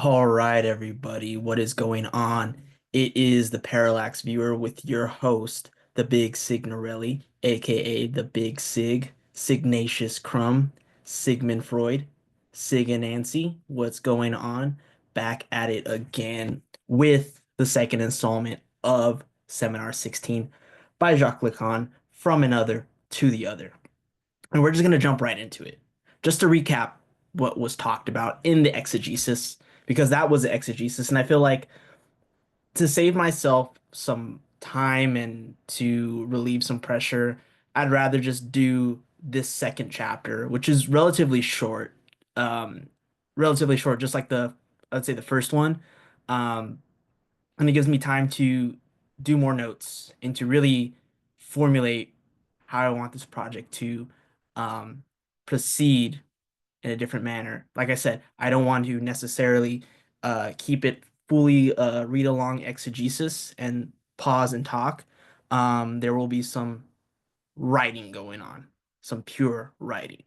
All right, everybody, what is going on? It is the Parallax Viewer with your host, the Big Signorelli, aka the Big Sig, Signacious Crumb, Sigmund Freud, Sig and Nancy. What's going on? Back at it again with the second installment of Seminar 16 by Jacques Lacan, From Another to the Other. And we're just going to jump right into it. Just to recap what was talked about in the exegesis, because that was the exegesis. And I feel like to save myself some time and to relieve some pressure, I'd rather just do this second chapter, which is relatively short. Um, Relatively short, just like I'd say the first one. Um, and it gives me time to do more notes and to really formulate how I want this project to um, proceed in a different manner. Like I said, I don't want to necessarily keep it fully read along exegesis and pause and talk. There will be some writing going on, some pure writing,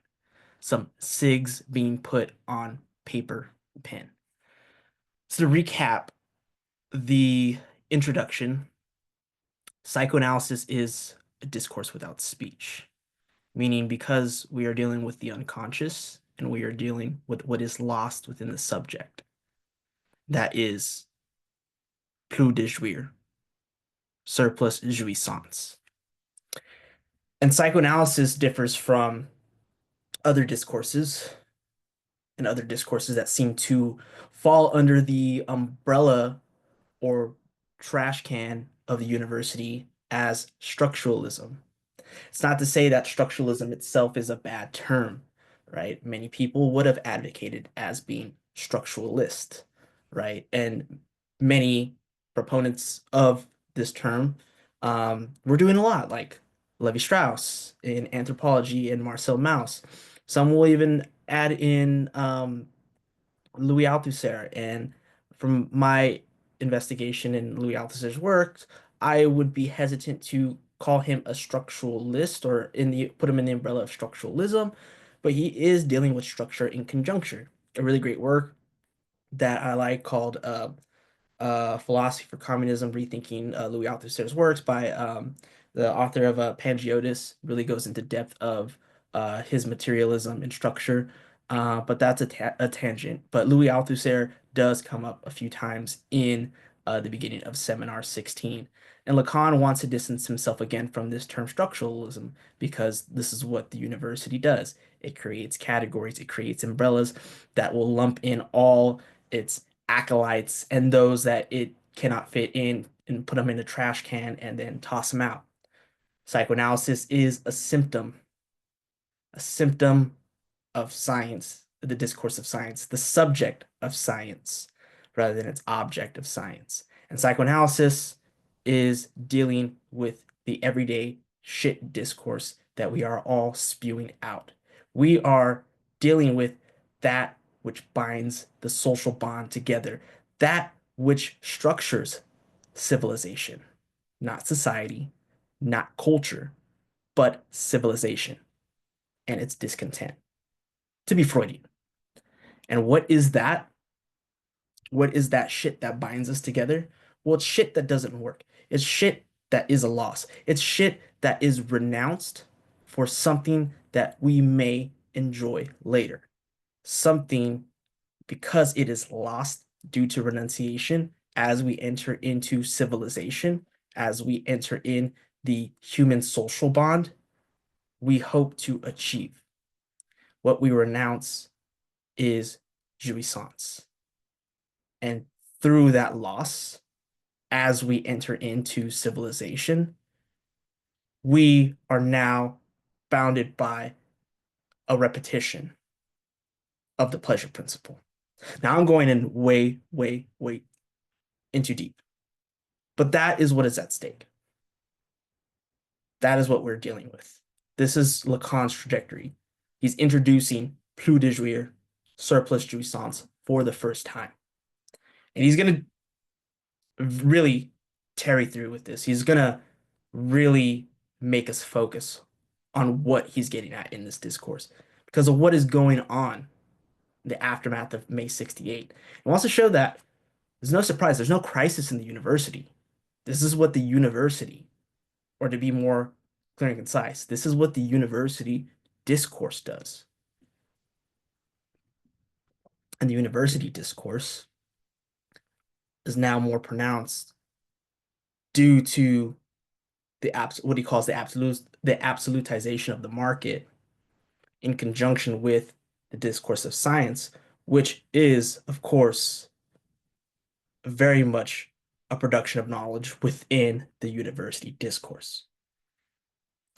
some SIGs being put on paper and pen. So to recap the introduction, psychoanalysis is a discourse without speech, meaning because we are dealing with the unconscious and we are dealing with what is lost within the subject. That is plus de jouir, surplus jouissance. And psychoanalysis differs from other discourses and other discourses that seem to fall under the umbrella or trash can of the university as structuralism. It's not to say that structuralism itself is a bad term, right? Many people would have advocated as being structuralist, right? And many proponents of this term were doing a lot, like Levi Strauss in anthropology and Marcel Mauss. Some will even add in Louis Althusser. And from my investigation in Louis Althusser's work, I would be hesitant to call him a structuralist or in the put him in the umbrella of structuralism, but he is dealing with structure in conjuncture. A really great work that I like called Philosophy for Communism, Rethinking Louis Althusser's Works by the author of Pangiotis, really goes into depth of his materialism and structure. But that's a tangent. But Louis Althusser does come up a few times in the beginning of Seminar 16. And Lacan wants to distance himself again from this term structuralism because this is what the university does. It creates categories, it creates umbrellas that will lump in all its acolytes and those that it cannot fit in and put them in a trash can and then toss them out. Psychoanalysis is a symptom of science, the discourse of science, the subject of science, rather than its object of science. And psychoanalysis is dealing with the everyday shit discourse that we are all spewing out. We are dealing with that which binds the social bond together, that which structures civilization, not society, not culture, but civilization and its discontent. To be Freudian. And what is that? What is that shit that binds us together? Well, it's shit that doesn't work. It's shit that is a loss. It's shit that is renounced for something that we may enjoy later. Something because it is lost due to renunciation as we enter into civilization, as we enter in the human social bond, we hope to achieve. What we renounce is jouissance. And through that loss, as we enter into civilization, we are now bounded by a repetition of the pleasure principle. Now I'm going in way, way, way into deep, but that is what is at stake. That is what we're dealing with. This is Lacan's trajectory. He's introducing plus de jouir, surplus jouissance for the first time. And he's going to really tarry through with this. He's gonna really make us focus on what he's getting at in this discourse because of what is going on the aftermath of May 68. It wants to show that there's no surprise, there's no crisis in the university. This is what the university, or to be more clear and concise, this is what the university discourse does. And the university discourse is now more pronounced due to what he calls the absolutization of the market in conjunction with the discourse of science, which is, of course, very much a production of knowledge within the university discourse.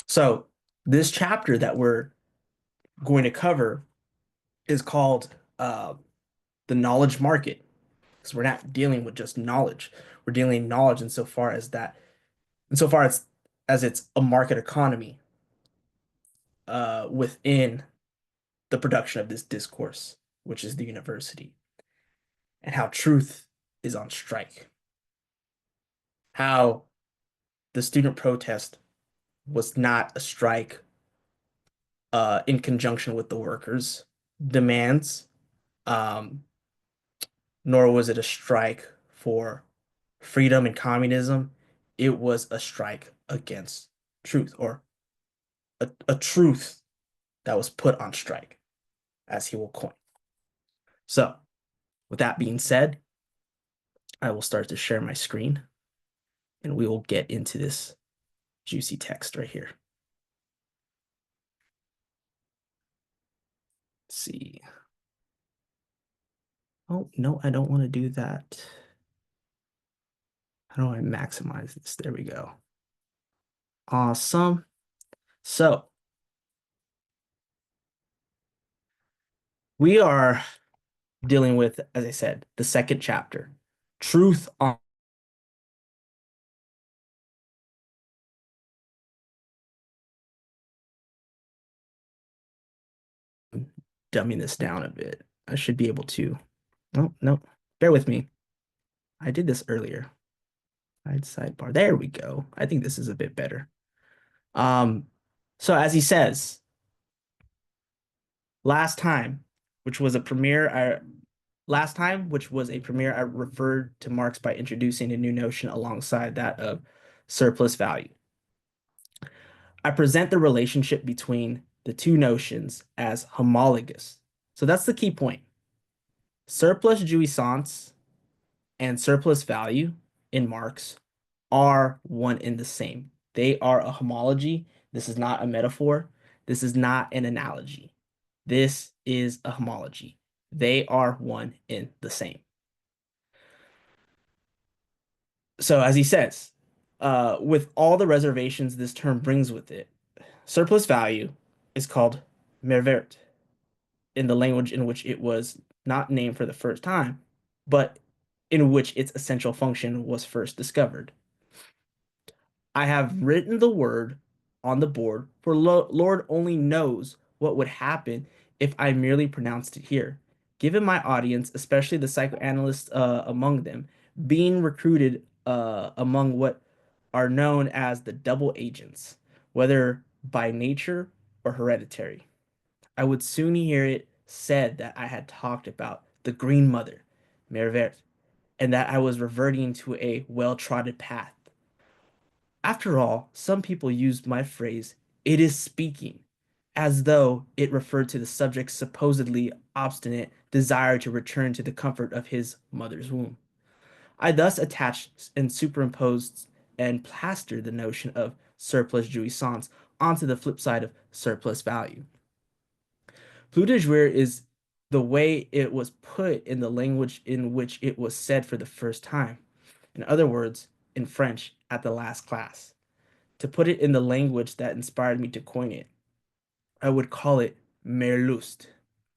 So this chapter that we're going to cover is called the knowledge market, because we're not dealing with just knowledge. We're dealing knowledge insofar as it's a market economy within the production of this discourse, which is the university, and how truth is on strike. How the student protest was not a strike in conjunction with the workers' demands, um, nor was it a strike for freedom and communism. It was a strike against truth, or a truth that was put on strike, as he will coin. So, with that being said, I will start to share my screen and we will get into this juicy text right here. Let's see. Oh, no, I don't want to do that. How do I maximize this? There we go. Awesome. So we are dealing with, as I said, the second chapter, truth on. Dumbing this down a bit. I should be able to. No, no, bear with me. I did this earlier. Sidebar. There we go. I think this is a bit better. So as he says, last time, which was a premiere, I referred to Marx by introducing a new notion alongside that of surplus value. I present the relationship between the two notions as homologous. So that's the key point. Surplus jouissance and surplus value in Marx are one and the same. They are a homology. This is not a metaphor. This is not an analogy. This is a homology. They are one and the same. So as he says, with all the reservations this term brings with it, surplus value is called Mehrwert in the language in which it was not named for the first time, but in which its essential function was first discovered. I have written the word on the board, for Lord only knows what would happen if I merely pronounced it here. Given my audience, especially the psychoanalysts among them, being recruited among what are known as the double agents, whether by nature or hereditary, I would soon hear it said that I had talked about the green mother, Mervert, and that I was reverting to a well-trodden path. After all, some people used my phrase, it is speaking, as though it referred to the subject's supposedly obstinate desire to return to the comfort of his mother's womb. I thus attached and superimposed and plastered the notion of surplus jouissance onto the flip side of surplus value. Plus de jouir is the way it was put in the language in which it was said for the first time. In other words, in French at the last class. To put it in the language that inspired me to coin it, I would call it Mehrlust,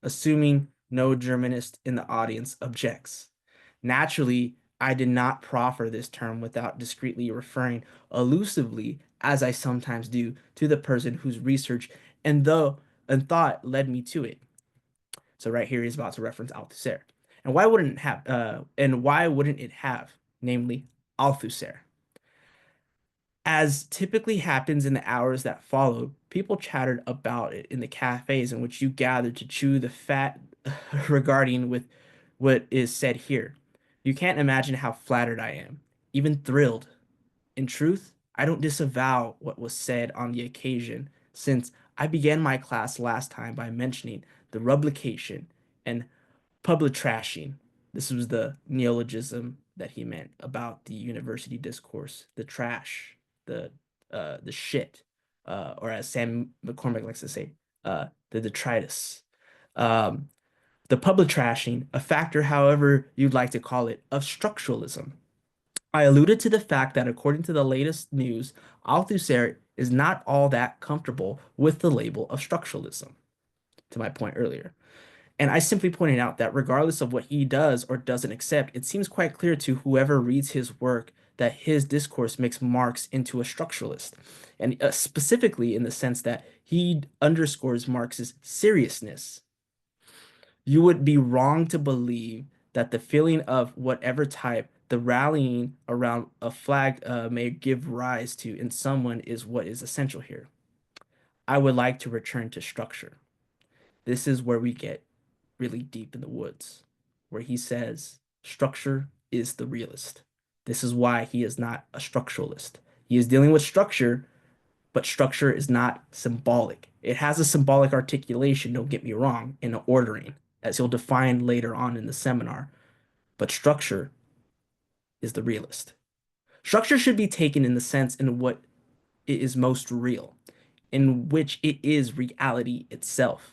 assuming no Germanist in the audience objects. Naturally, I did not proffer this term without discreetly referring allusively, as I sometimes do, to the person whose research and thought led me to it. So right here he's about to reference Althusser. And why wouldn't it have, namely Althusser? As typically happens in the hours that followed, people chattered about it in the cafes in which you gathered to chew the fat regarding with what is said here. You can't imagine how flattered I am, even thrilled. In truth, I don't disavow what was said on the occasion, since I began my class last time by mentioning the rubrication and public trashing. This was the neologism that he meant about the university discourse, the trash, the shit, or as Sam McCormick likes to say, the detritus. Um, the public trashing, a factor, however you'd like to call it, of structuralism. I alluded to the fact that according to the latest news, Althusser is not all that comfortable with the label of structuralism, to my point earlier. And I simply pointed out that regardless of what he does or doesn't accept, it seems quite clear to whoever reads his work that his discourse makes Marx into a structuralist, and specifically in the sense that he underscores Marx's seriousness. You would be wrong to believe that the feeling of whatever type the rallying around a flag may give rise to in someone is what is essential here. I would like to return to structure. This is where we get really deep in the woods, where he says structure is the realist. This is why he is not a structuralist. He is dealing with structure, but structure is not symbolic. It has a symbolic articulation, don't get me wrong, in the ordering, as he'll define later on in the seminar. But structure is the realist. Structure should be taken in the sense in what it is most real, in which it is reality itself.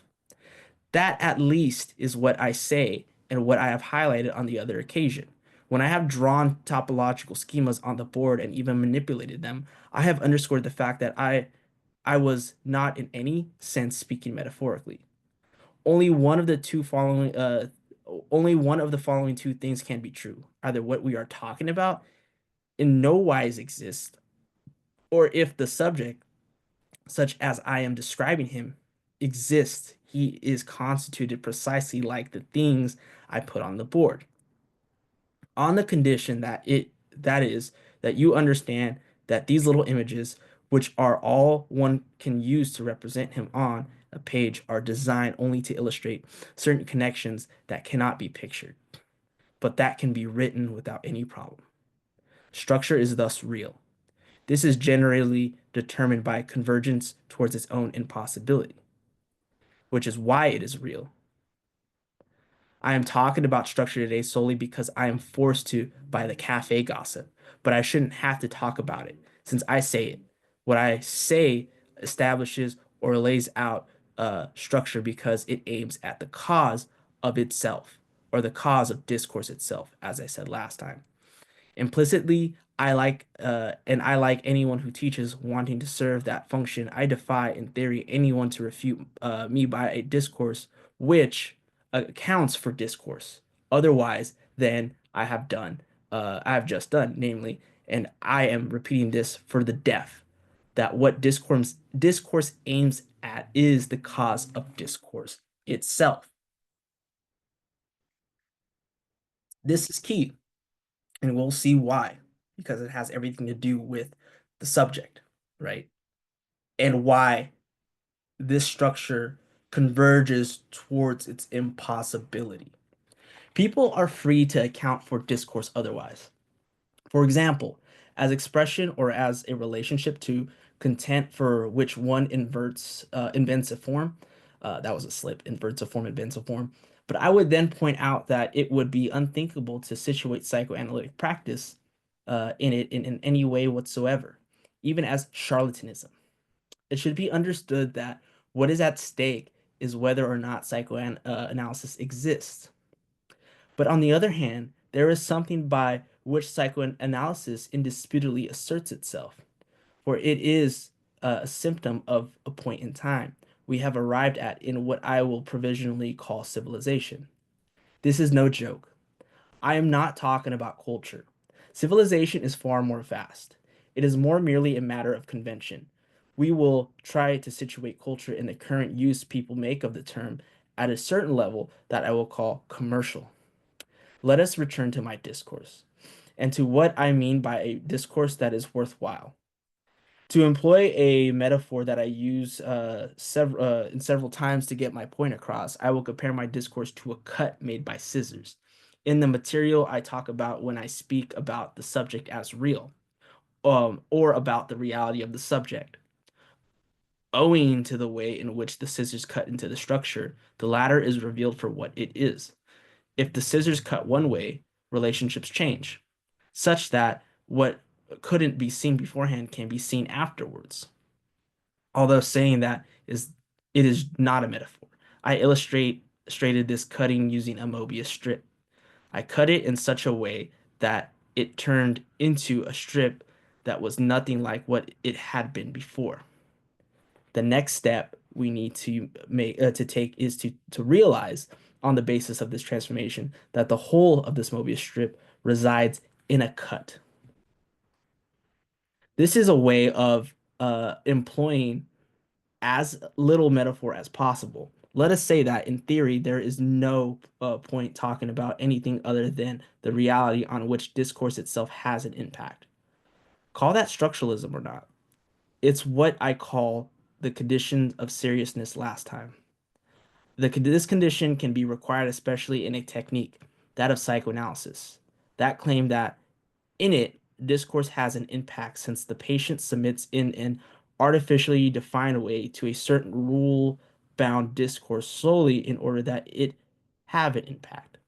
That at least is what I say and what I have highlighted on the other occasion. When I have drawn topological schemas on the board and even manipulated them, I have underscored the fact that I was not in any sense speaking metaphorically. Only one of the two following only one of the following two things can be true. Either what we are talking about in no wise exists, or if the subject, such as I am describing him, exists, he is constituted precisely like the things I put on the board. On the condition that is that you understand that these little images, which are all one can use to represent him on a page, are designed only to illustrate certain connections that cannot be pictured, but that can be written without any problem. Structure is thus real. This is generally determined by convergence towards its own impossibility, which is why it is real. I am talking about structure today solely because I am forced to by the cafe gossip, but I shouldn't have to talk about it since I say it. What I say establishes or lays out structure because it aims at the cause of itself or the cause of discourse itself, as I said last time. Implicitly, I like anyone who teaches wanting to serve that function. I defy, in theory, anyone to refute me by a discourse which accounts for discourse. Otherwise, than I have just done, namely, and I am repeating this for the deaf, that what discourse aims at is the cause of discourse itself. This is key. And we'll see why, because it has everything to do with the subject, right? And why this structure converges towards its impossibility. People are free to account for discourse otherwise. For example, as expression or as a relationship to content for which one invents a form. That was a slip, inverts a form, invents a form. But I would then point out that it would be unthinkable to situate psychoanalytic practice in any way whatsoever, even as charlatanism. It should be understood that what is at stake is whether or not psychoanalysis exists. But on the other hand, there is something by which psychoanalysis indisputably asserts itself, for it is a symptom of a point in time we have arrived at in what I will provisionally call civilization. This is no joke. I am not talking about culture. Civilization is far more vast. It is more merely a matter of convention. We will try to situate culture in the current use people make of the term at a certain level that I will call commercial. Let us return to my discourse and to what I mean by a discourse that is worthwhile. To employ a metaphor that I use several times to get my point across, I will compare my discourse to a cut made by scissors. In the material I talk about when I speak about the subject as real, or about the reality of the subject. Owing to the way in which the scissors cut into the structure, the latter is revealed for what it is. If the scissors cut one way, relationships change, such that what couldn't be seen beforehand can be seen afterwards. Although saying that is it is not a metaphor. I illustrated this cutting using a Mobius strip. I cut it in such a way that it turned into a strip that was nothing like what it had been before. The next step we need to take is to realize on the basis of this transformation that the whole of this Mobius strip resides in a cut. This is a way of employing as little metaphor as possible. Let us say that in theory, there is no point talking about anything other than the reality on which discourse itself has an impact. Call that structuralism or not. It's what I call the condition of seriousness last time. This condition can be required especially in a technique, that of psychoanalysis. That claim that in it, discourse has an impact since the patient submits in an artificially defined way to a certain rule-bound discourse solely in order that it have an impact.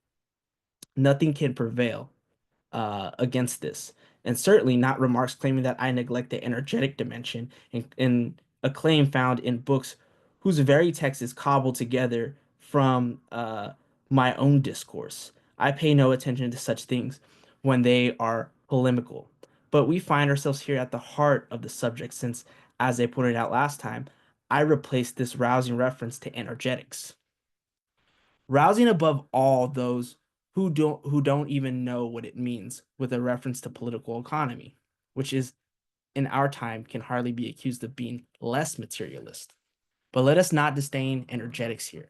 Nothing can prevail against this, and certainly not remarks claiming that I neglect the energetic dimension in a claim found in books whose very text is cobbled together from my own discourse. I pay no attention to such things when they are polemical, but we find ourselves here at the heart of the subject since, as I pointed out last time, I replaced this rousing reference to energetics. Rousing above all those who don't even know what it means with a reference to political economy, which is in our time can hardly be accused of being less materialist. But let us not disdain energetics here.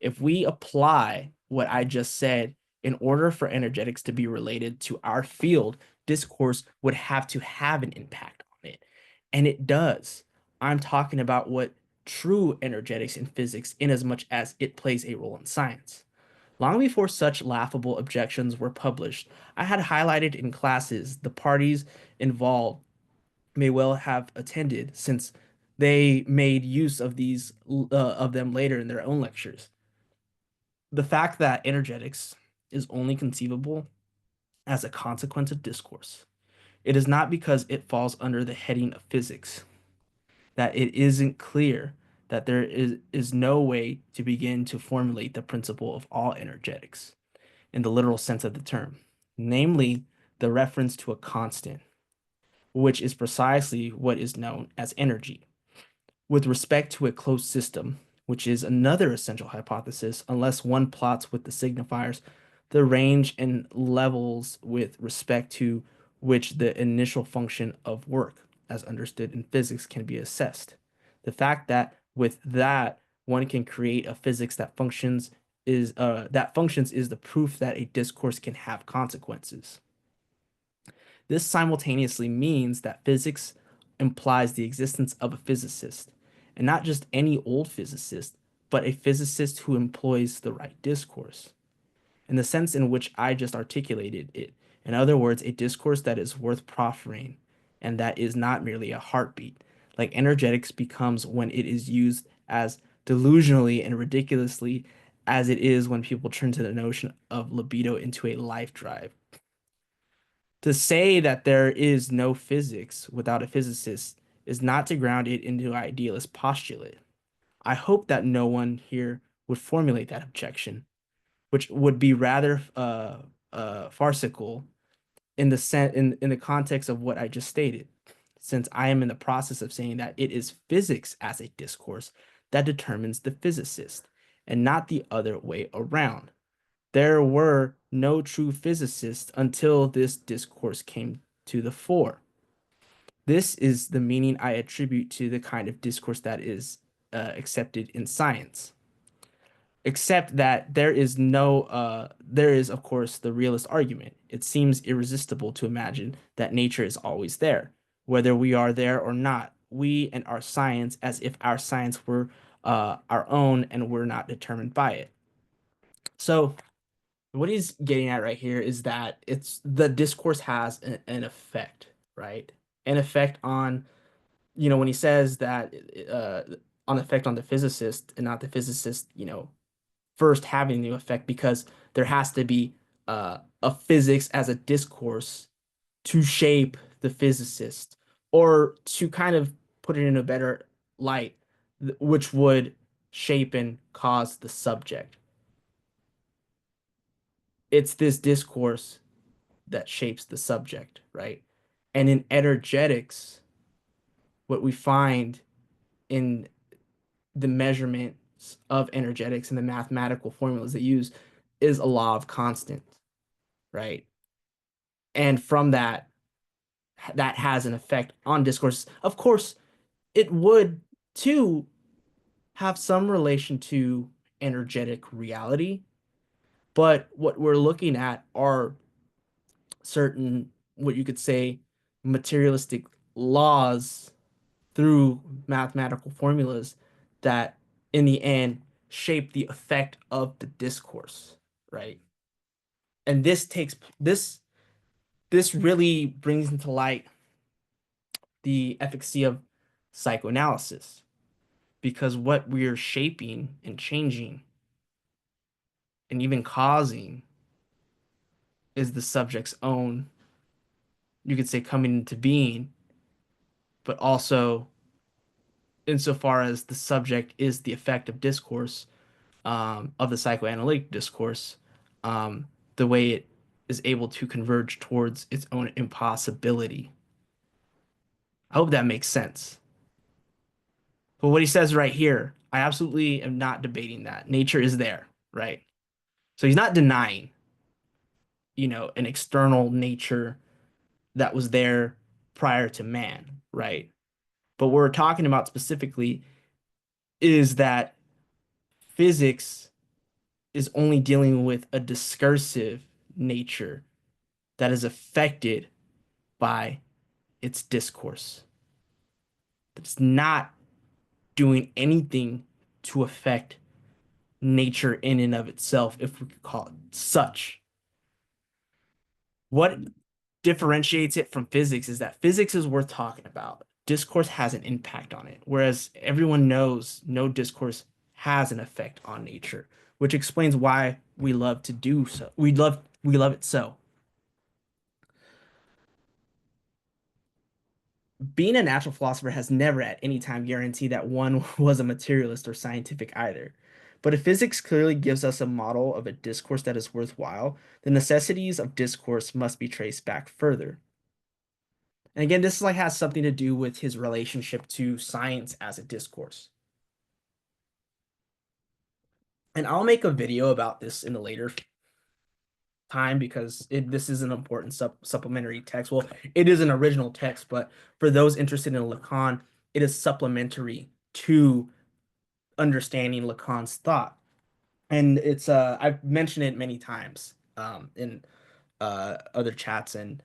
If we apply what I just said in order for energetics to be related to our field, discourse would have to have an impact on it. And it does. I'm talking about what true energetics in physics, in as much as it plays a role in science. Long before such laughable objections were published, I had highlighted in classes the parties involved may well have attended since they made use of these of them later in their own lectures. The fact that energetics is only conceivable as a consequence of discourse. It is not because it falls under the heading of physics that it isn't clear that there is no way to begin to formulate the principle of all energetics in the literal sense of the term, namely the reference to a constant, which is precisely what is known as energy. With respect to a closed system, which is another essential hypothesis, unless one plots with the signifiers, the range and levels with respect to which the initial function of work, as understood in physics, can be assessed. The fact that with that one can create a physics that functions is the proof that a discourse can have consequences. This simultaneously means that physics implies the existence of a physicist, and not just any old physicist, but a physicist who employs the right discourse, in the sense in which I just articulated it. In other words, a discourse that is worth proffering and that is not merely a heartbeat, like energetics becomes when it is used as delusionally and ridiculously as it is when people turn to the notion of libido into a life drive. To say that there is no physics without a physicist is not to ground it into idealist postulate. I hope that no one here would formulate that objection, which would be rather farcical in the context of what I just stated, since I am in the process of saying that it is physics as a discourse that determines the physicist, and not the other way around. There were no true physicists until this discourse came to the fore. This is the meaning I attribute to the kind of discourse that is accepted in science. Except that there is, of course, the realist argument. It seems irresistible to imagine that nature is always there, whether we are there or not. We and our science, as if our science were our own and we're not determined by it. So, what he's getting at right here is that it's the discourse has an effect, right? An effect on, when he says that on effect on the physicist and not the physicist, first having the effect because there has to be a physics as a discourse to shape the physicist or to kind of put it in a better light, which would shape and cause the subject. It's this discourse that shapes the subject, right? And in energetics, what we find in the measurements of energetics and the mathematical formulas they use is a law of constant, right? And from that, that has an effect on discourse. Of course, it would too have some relation to energetic reality, but what we're looking at are certain, what you could say, materialistic laws through mathematical formulas that in the end shape the effect of the discourse, right? And this really brings into light the efficacy of psychoanalysis because what we're shaping and changing and even causing is the subject's own, you could say, coming into being, but also insofar as the subject is the effect of discourse, of the psychoanalytic discourse, um, the way it is able to converge towards its own impossibility. I hope that makes sense. But what he says right here, I absolutely am not debating that. Nature is there, right? So he's not denying, an external nature that was there prior to man, right? But what we're talking about specifically is that physics is only dealing with a discursive nature that is affected by its discourse. It's not doing anything to affect nature in and of itself, if we could call it such. What differentiates it from physics is that physics is worth talking about. Discourse has an impact on it, whereas everyone knows no discourse has an effect on nature, which explains why we love to do so. We love it so. Being a natural philosopher has never at any time guaranteed that one was a materialist or scientific either. But if physics clearly gives us a model of a discourse that is worthwhile, the necessities of discourse must be traced back further. And again, this like has something to do with his relationship to science as a discourse. And I'll make a video about this in a later time because this is an important supplementary text. Well, it is an original text, but for those interested in Lacan, it is supplementary to understanding Lacan's thought. And it's I've mentioned it many times in other chats and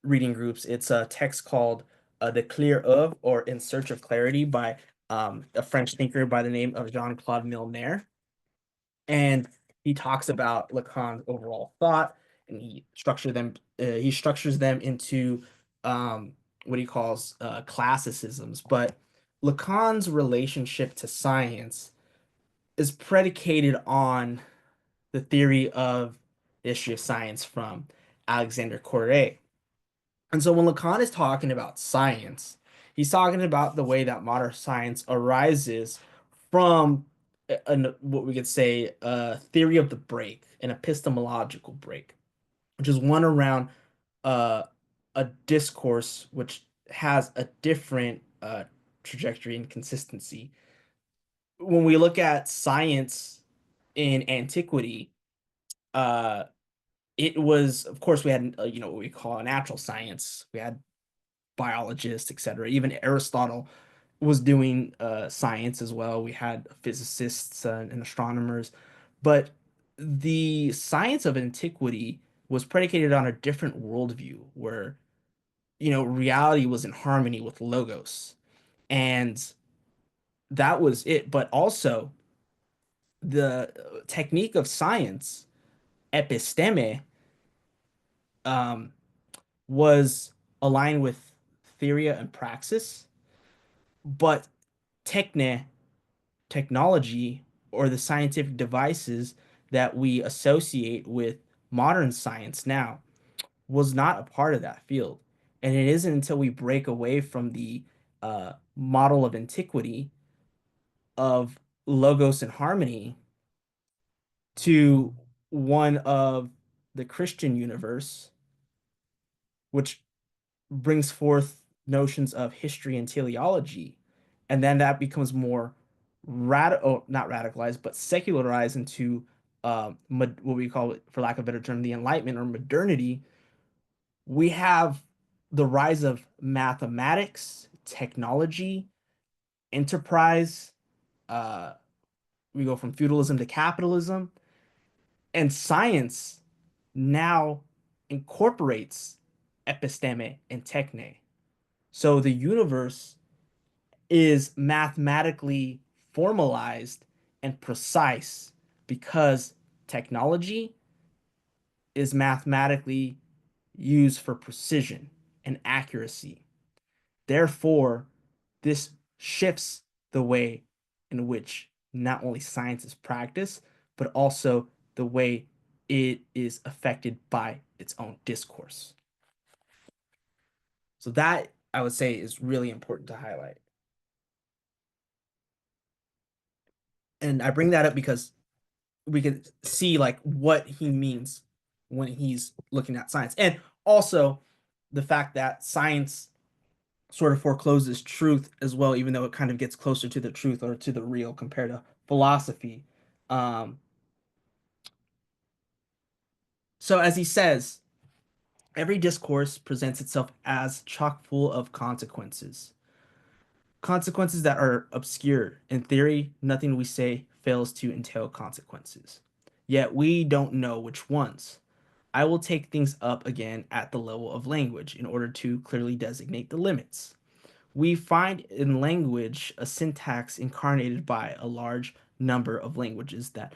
reading groups. It's a text called "The Clear of" or "In Search of Clarity" by a French thinker by the name of Jean-Claude Milner, and he talks about Lacan's overall thought, and he structures them into what he calls classicisms. But Lacan's relationship to science is predicated on the theory of the history of science from Alexander Corret. And so when Lacan is talking about science, he's talking about the way that modern science arises from what we could say a theory of the break, an epistemological break, which is one around uh, a discourse which has a different trajectory and consistency. When we look at science in antiquity, uh, it was, of course, we had what we call natural science. We had biologists, etc. Even Aristotle was doing science as well. We had physicists and astronomers, but the science of antiquity was predicated on a different worldview, where reality was in harmony with logos. And that was it. But also the technique of science, episteme, um, was aligned with theoria and praxis, but techne, technology, or the scientific devices that we associate with modern science now was not a part of that field. And it isn't until we break away from the model of antiquity of logos and harmony to one of the Christian universe, which brings forth notions of history and teleology. And then that becomes more radical, not radicalized, but secularized into what we call it, for lack of a better term, the Enlightenment or modernity. We have the rise of mathematics, technology, enterprise. Uh, we go from feudalism to capitalism, and science now incorporates episteme and techne. So the universe is mathematically formalized and precise because technology is mathematically used for precision and accuracy. Therefore, this shifts the way in which not only science is practiced, but also the way it is affected by its own discourse. So that I would say is really important to highlight. And I bring that up because we can see like what he means when he's looking at science. And also the fact that science sort of forecloses truth as well, even though it kind of gets closer to the truth or to the real compared to philosophy. Um, so as he says, every discourse presents itself as chock full of consequences. Consequences that are obscure. In theory, nothing we say fails to entail consequences. Yet we don't know which ones. I will take things up again at the level of language in order to clearly designate the limits. We find in language a syntax incarnated by a large number of languages that,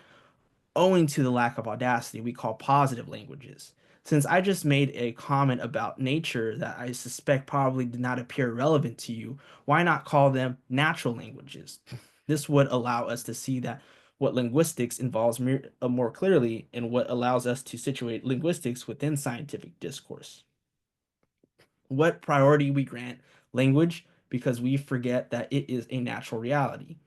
owing to the lack of audacity, we call positive languages. Since I just made a comment about nature that I suspect probably did not appear relevant to you, why not call them natural languages? This would allow us to see that what linguistics involves more clearly and what allows us to situate linguistics within scientific discourse. What priority we grant language because we forget that it is a natural reality.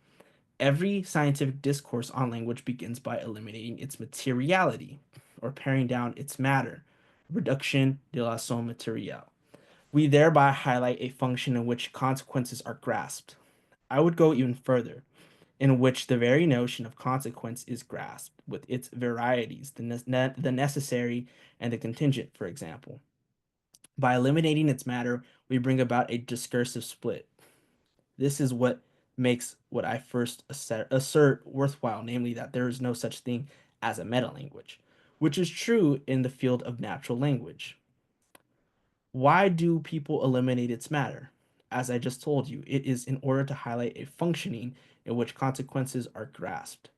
Every scientific discourse on language begins by eliminating its materiality or paring down its matter, reduction de la son matériel. We thereby highlight a function in which consequences are grasped. I would go even further, in which the very notion of consequence is grasped with its varieties, the necessary and the contingent, for example. By eliminating its matter, we bring about a discursive split. This is what makes what I first assert worthwhile, namely that there is no such thing as a meta-language, which is true in the field of natural language. Why do people eliminate its matter? As I just told you, it is in order to highlight a functioning in which consequences are grasped.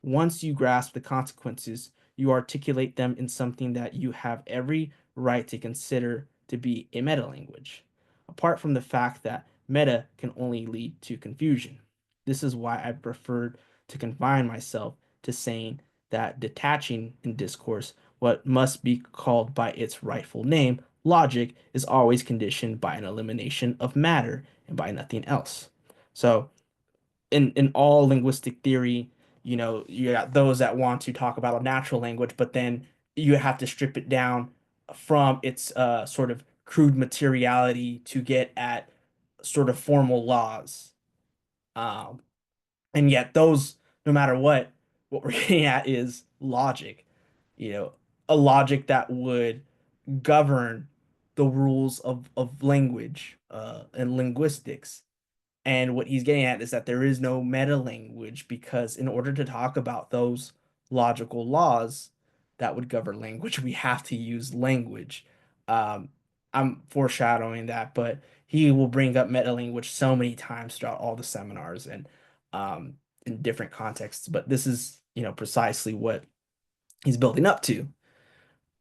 Once you grasp the consequences, you articulate them in something that you have every right to consider to be a meta-language, apart from the fact that meta can only lead to confusion. This is why I preferred to confine myself to saying that detaching in discourse what must be called by its rightful name, logic, is always conditioned by an elimination of matter and by nothing else. So, in all linguistic theory, you got those that want to talk about a natural language, but then you have to strip it down from its sort of crude materiality to get at sort of formal laws. Um, and yet those, no matter what we're getting at is logic, you know, a logic that would govern the rules of language and linguistics. And what he's getting at is that there is no meta language because in order to talk about those logical laws that would govern language, we have to use language. Um, I'm foreshadowing that, but he will bring up metalanguage so many times throughout all the seminars and um, in different contexts. But this is, precisely what he's building up to.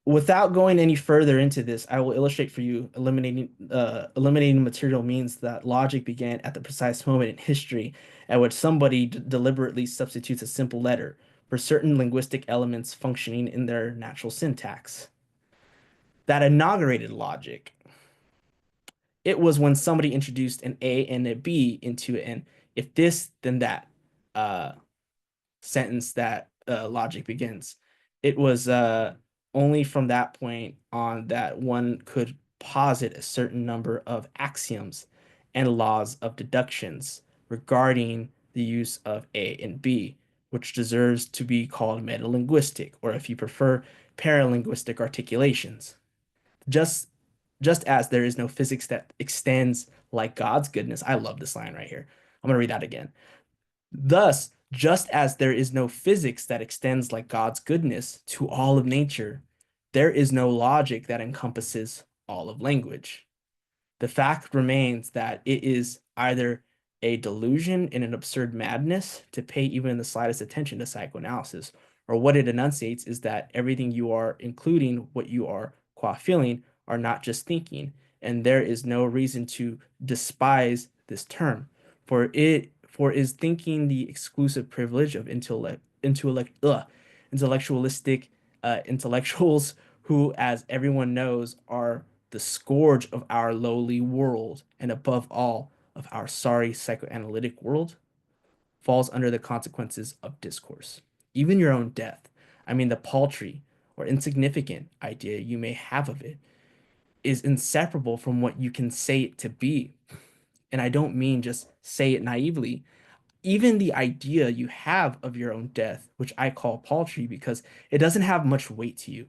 Without going any further into this, I will illustrate for you eliminating material means that logic began at the precise moment in history at which somebody deliberately substitutes a simple letter for certain linguistic elements functioning in their natural syntax. That inaugurated logic. It was when somebody introduced an A and a B into an if this, then that uh, sentence that logic begins. It was only from that point on that one could posit a certain number of axioms and laws of deductions regarding the use of A and B, which deserves to be called metalinguistic, or if you prefer, paralinguistic articulations. Just just as there is no physics that extends like God's goodness. I love this line right here. I'm going to read that again. Thus, just as there is no physics that extends like God's goodness to all of nature, there is no logic that encompasses all of language. The fact remains that it is either a delusion and an absurd madness to pay even the slightest attention to psychoanalysis, or what it enunciates is that everything you are, including what you are qua feeling, are not just thinking, and there is no reason to despise this term, for is thinking the exclusive privilege of intellectualistic intellectuals who, as everyone knows, are the scourge of our lowly world, and above all, of our sorry psychoanalytic world, falls under the consequences of discourse. Even your own death, I mean, the paltry or insignificant idea you may have of it, is inseparable from what you can say it to be. And I don't mean just say it naively. Even the idea you have of your own death, which I call paltry because it doesn't have much weight to you,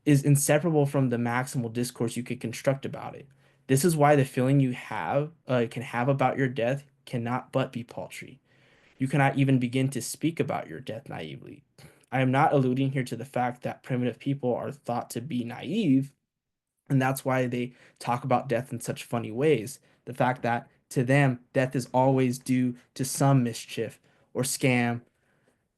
is inseparable from the maximal discourse you could construct about it. This is why the feeling you can have about your death cannot but be paltry. You cannot even begin to speak about your death naively. I am not alluding here to the fact that primitive people are thought to be naive, and that's why they talk about death in such funny ways. The fact that to them, death is always due to some mischief or scam,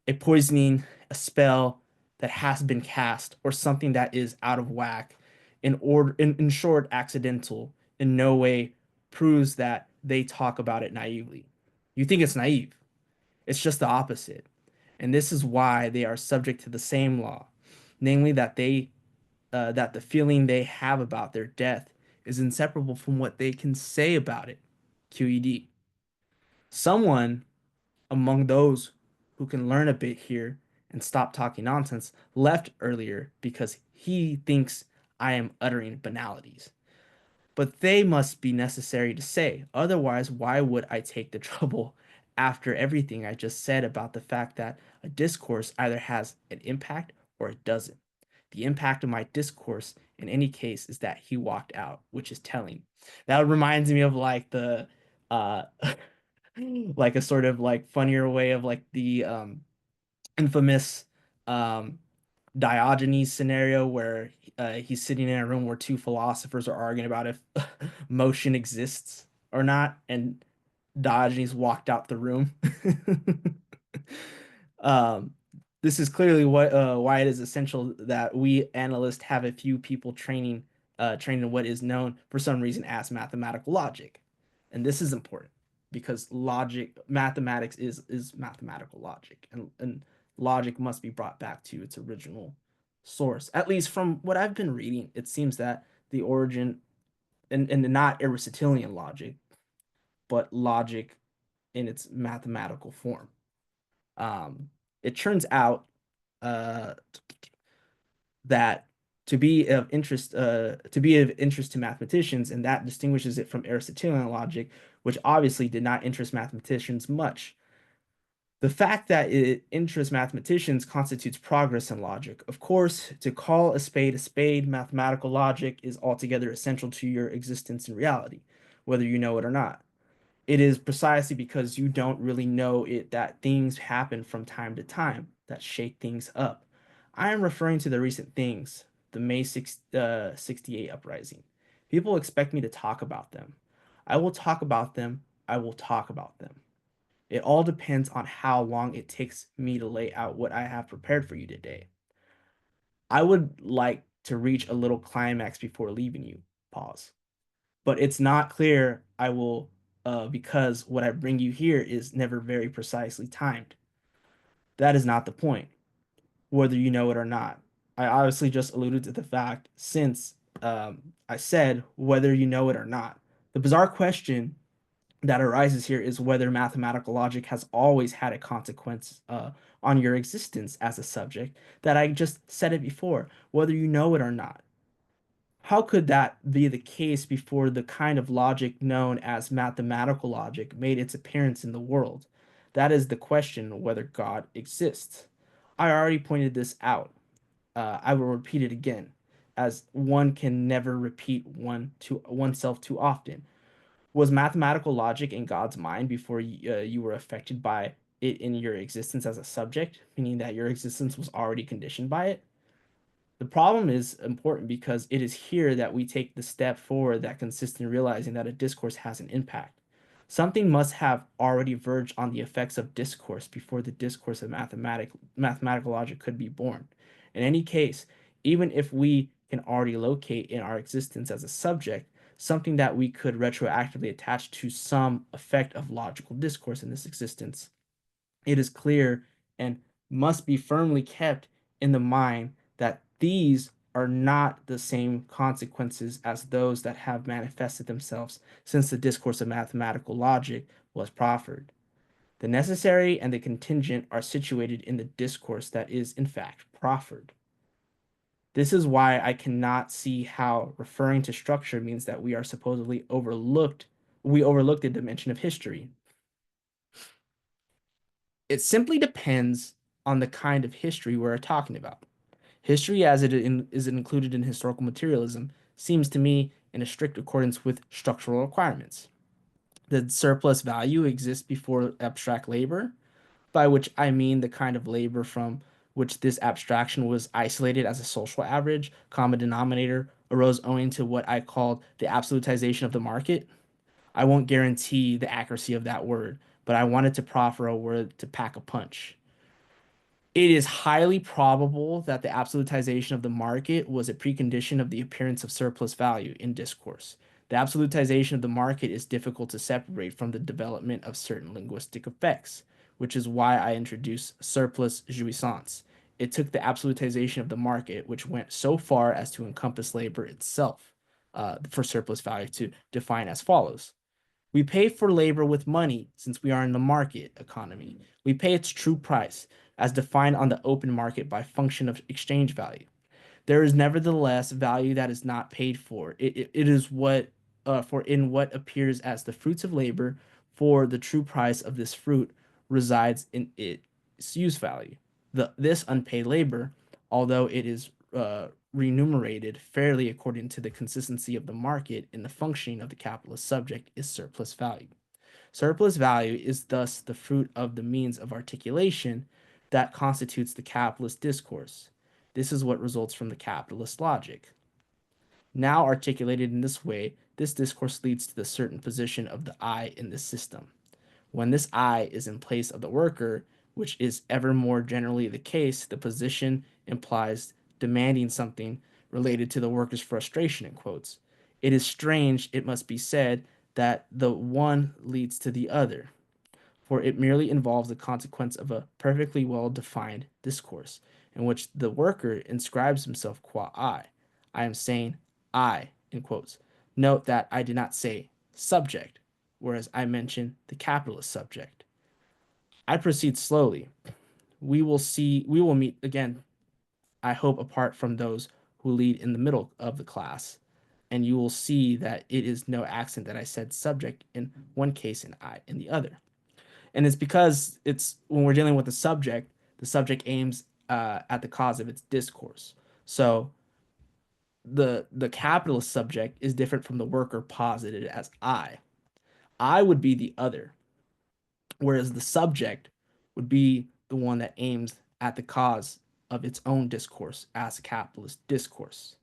a poisoning, a spell that has been cast, or something that is out of whack, in short, accidental, in no way proves that they talk about it naively. You think it's naive. It's just the opposite. And this is why they are subject to the same law, namely that the feeling they have about their death is inseparable from what they can say about it. QED. Someone among those who can learn a bit here and stop talking nonsense left earlier because he thinks I am uttering banalities. But they must be necessary to say. Otherwise, why would I take the trouble after everything I just said about the fact that a discourse either has an impact or it doesn't? The impact of my discourse in any case is that he walked out, which is telling. That reminds me of like the uh like a sort of like funnier way of like the infamous um Diogenes scenario where he's sitting in a room where two philosophers are arguing about if motion exists or not, and Diogenes walked out the room. Um, this is clearly why it is essential that we analysts have a few people trained in what is known for some reason as mathematical logic. And this is important because mathematics is mathematical logic, and logic must be brought back to its original source. At least from what I've been reading, it seems that the origin and not Aristotelian logic, but logic in its mathematical form. Um, it turns out uh, that to be of interest to mathematicians, and that distinguishes it from Aristotelian logic, which obviously did not interest mathematicians much. The fact that it interests mathematicians constitutes progress in logic. Of course, to call a spade, mathematical logic is altogether essential to your existence in reality, whether you know it or not. It is precisely because you don't really know it that things happen from time to time that shake things up. I am referring to the recent things, the May 6, 68 uprising. People expect me to talk about them. I will talk about them. I will talk about them. It all depends on how long it takes me to lay out what I have prepared for you today. I would like to reach a little climax before leaving you. Pause. But it's not clear I will, because what I bring you here is never very precisely timed. That is not the point, whether you know it or not. I obviously just alluded to the fact since I said whether you know it or not. The bizarre question that arises here is whether mathematical logic has always had a consequence on your existence as a subject, that I just said it before, whether you know it or not. How could that be the case before the kind of logic known as mathematical logic made its appearance in the world? That is the question whether God exists. I already pointed this out. I will repeat it again, as one can never repeat oneself too often. Was mathematical logic in God's mind before you were affected by it in your existence as a subject, meaning that your existence was already conditioned by it? The problem is important because it is here that we take the step forward that consists in realizing that a discourse has an impact. Something must have already verged on the effects of discourse before the discourse of mathematical logic could be born. In any case, even if we can already locate in our existence as a subject something that we could retroactively attach to some effect of logical discourse in this existence, it is clear and must be firmly kept in the mind that these are not the same consequences as those that have manifested themselves since the discourse of mathematical logic was proffered. The necessary and the contingent are situated in the discourse that is, in fact, proffered. This is why I cannot see how referring to structure means that we overlooked the dimension of history. It simply depends on the kind of history we're talking about. History, as is included in historical materialism, seems to me in a strict accordance with structural requirements. The surplus value exists before abstract labor, by which I mean the kind of labor from which this abstraction was isolated as a social average, common denominator, arose owing to what I called the absolutization of the market. I won't guarantee the accuracy of that word, but I wanted to proffer a word to pack a punch. It is highly probable that the absolutization of the market was a precondition of the appearance of surplus value in discourse. The absolutization of the market is difficult to separate from the development of certain linguistic effects, which is why I introduced surplus jouissance. It took the absolutization of the market, which went so far as to encompass labor itself, for surplus value to define as follows. We pay for labor with money since we are in the market economy. We pay its true price, as defined on the open market by function of exchange value. There is nevertheless value that is not paid for. It is what for in what appears as the fruits of labor, for the true price of this fruit resides in its use value. This unpaid labor, although it is remunerated fairly according to the consistency of the market in the functioning of the capitalist subject, is surplus value. Surplus value is thus the fruit of the means of articulation that constitutes the capitalist discourse. This is what results from the capitalist logic. Now articulated in this way, this discourse leads to the certain position of the I in this system. When this I is in place of the worker, which is ever more generally the case, the position implies demanding something related to the worker's frustration, in quotes. It is strange, it must be said, that the one leads to the other, for it merely involves the consequence of a perfectly well defined discourse, in which the worker inscribes himself qua I. I am saying I, in quotes. Note that I did not say subject, whereas I mentioned the capitalist subject. I proceed slowly. We will meet again, I hope, apart from those who lead in the middle of the class. And you will see that it is no accident that I said subject in one case and I in the other. And it's because it's when we're dealing with the subject aims at the cause of its discourse. So the capitalist subject is different from the worker posited as I. I would be the other, whereas the subject would be the one that aims at the cause of its own discourse as a capitalist discourse.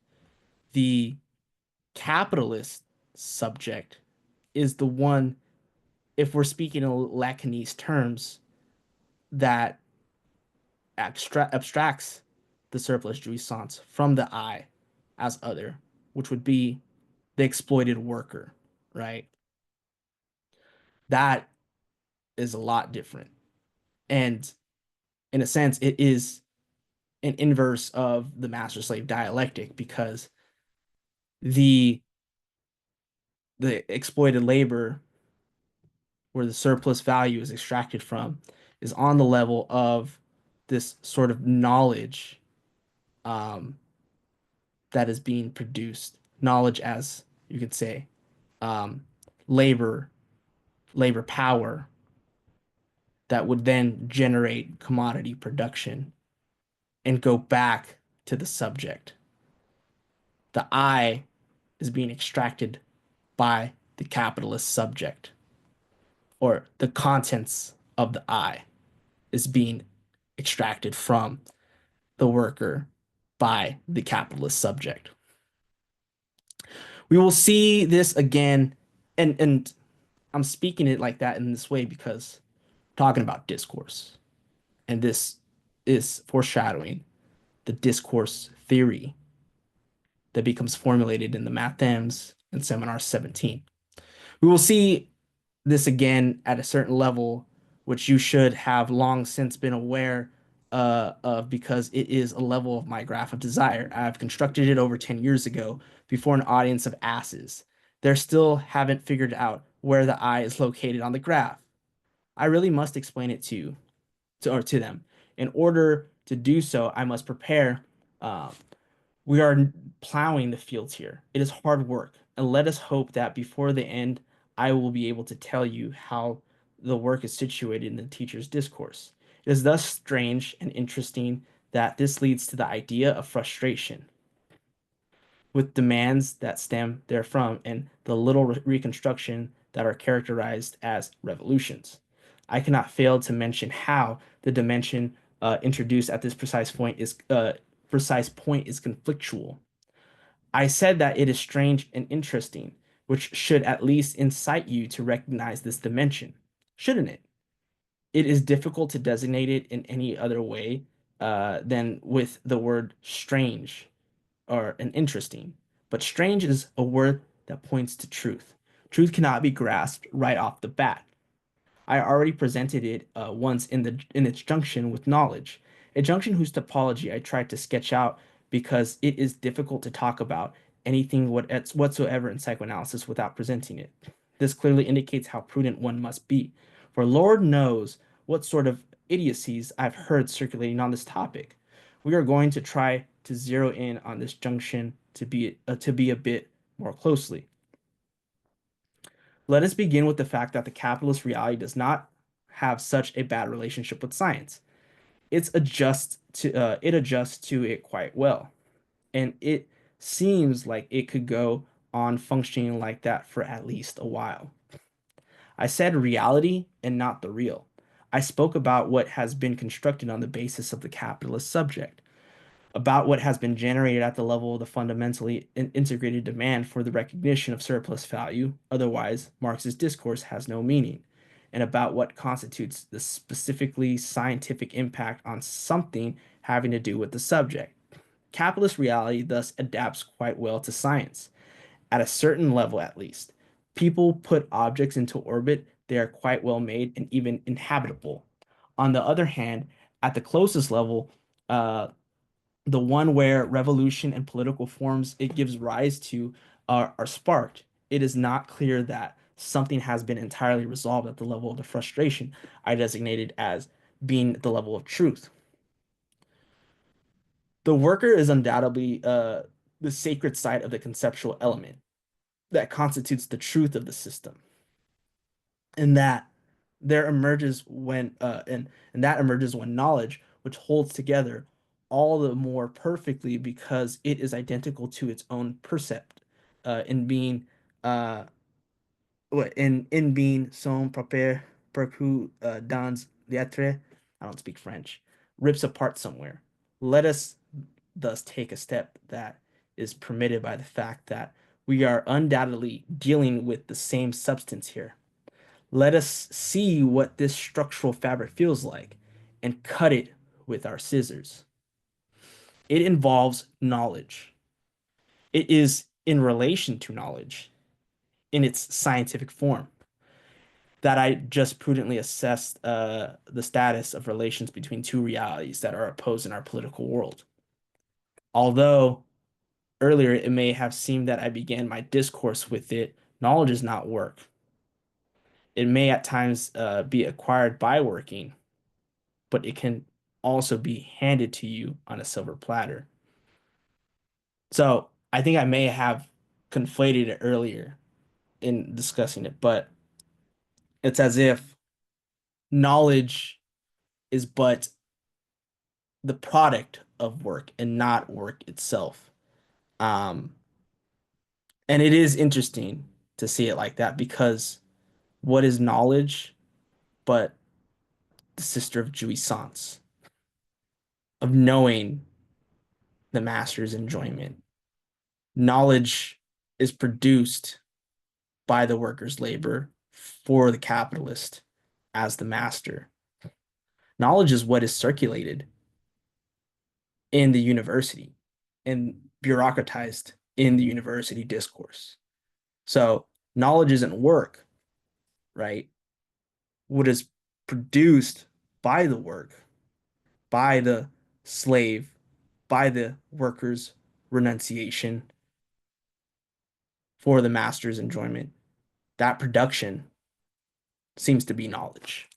The Capitalist subject is the one, if we're speaking in Lacanese terms, that abstracts the surplus jouissance from the I as other, which would be the exploited worker, right? That is a lot different. And in a sense, it is an inverse of the master slave dialectic because the the exploited labor where the surplus value is extracted from is on the level of this sort of knowledge um, that is being produced. Knowledge, as you could say, um, labor, labor power that would then generate commodity production and go back to the subject. The I is being extracted by the capitalist subject, or the contents of the I is being extracted from the worker by the capitalist subject. We will see this again, and I'm speaking it like that in this way because talking about discourse, and this is foreshadowing the discourse theory that becomes formulated in the Mathems in Seminar 17. We will see this again at a certain level, which you should have long since been aware of because it is a level of my graph of desire. I've constructed it over 10 years ago before an audience of asses. They still haven't figured out where the I is located on the graph. I really must explain it to them. In order to do so, I must prepare. Uh, we are plowing the fields here. It is hard work, and let us hope that before the end, I will be able to tell you how the work is situated in the teacher's discourse. It is thus strange and interesting that this leads to the idea of frustration, with demands that stem therefrom and the little reconstruction that are characterized as revolutions. I cannot fail to mention how the dimension introduced at this precise point is conflictual. I said that it is strange and interesting, which should at least incite you to recognize this dimension, shouldn't it? It is difficult to designate it in any other way than with the word strange or an interesting. But strange is a word that points to truth. Truth cannot be grasped right off the bat. I already presented it once in its junction with knowledge, a junction whose topology I tried to sketch out because it is difficult to talk about anything whatsoever in psychoanalysis without presenting it. This clearly indicates how prudent one must be, for Lord knows what sort of idiocies I've heard circulating on this topic. We are going to try to zero in on this junction to be a bit more closely. Let us begin with the fact that the capitalist reality does not have such a bad relationship with science. It adjusts to it quite well, and it seems like it could go on functioning like that for at least a while. I said reality and not the real. I spoke about what has been constructed on the basis of the capitalist subject, about what has been generated at the level of the fundamentally integrated demand for the recognition of surplus value, otherwise, Marx's discourse has no meaning, and about what constitutes the specifically scientific impact on something having to do with the subject. Capitalist reality thus adapts quite well to science, at a certain level at least. People put objects into orbit, they are quite well made and even inhabitable. On the other hand, at the closest level, the one where revolution and political forms it gives rise to are sparked, it is not clear that something has been entirely resolved at the level of the frustration I designated as being the level of truth. The worker is undoubtedly the sacred side of the conceptual element that constitutes the truth of the system, and that there emerges when and that emerges when knowledge, which holds together all the more perfectly because it is identical to its own percept, in being uh in being son propre percu dans l'être. I don't speak French. Rips apart somewhere. Let us thus take a step that is permitted by the fact that We are undoubtedly dealing with the same substance here. Let us see what this structural fabric feels like and cut it with our scissors. It involves knowledge. It is in relation to knowledge in its scientific form that I just prudently assessed the status of relations between two realities that are opposed in our political world. Although earlier it may have seemed that I began my discourse with it, knowledge is not work. It may at times be acquired by working, but it can also be handed to you on a silver platter. So I think I may have conflated it earlier in discussing it, but it's as if knowledge is but the product of work and not work itself. Um, and it is interesting to see it like that because what is knowledge but the sister of jouissance, of knowing the master's enjoyment? Knowledge is produced by the worker's labor for the capitalist as the master. Knowledge is what is circulated in the university and bureaucratized in the university discourse. So knowledge isn't work, right? What is produced by the work, by the slave, by the worker's renunciation for the master's enjoyment, that production seems to be knowledge.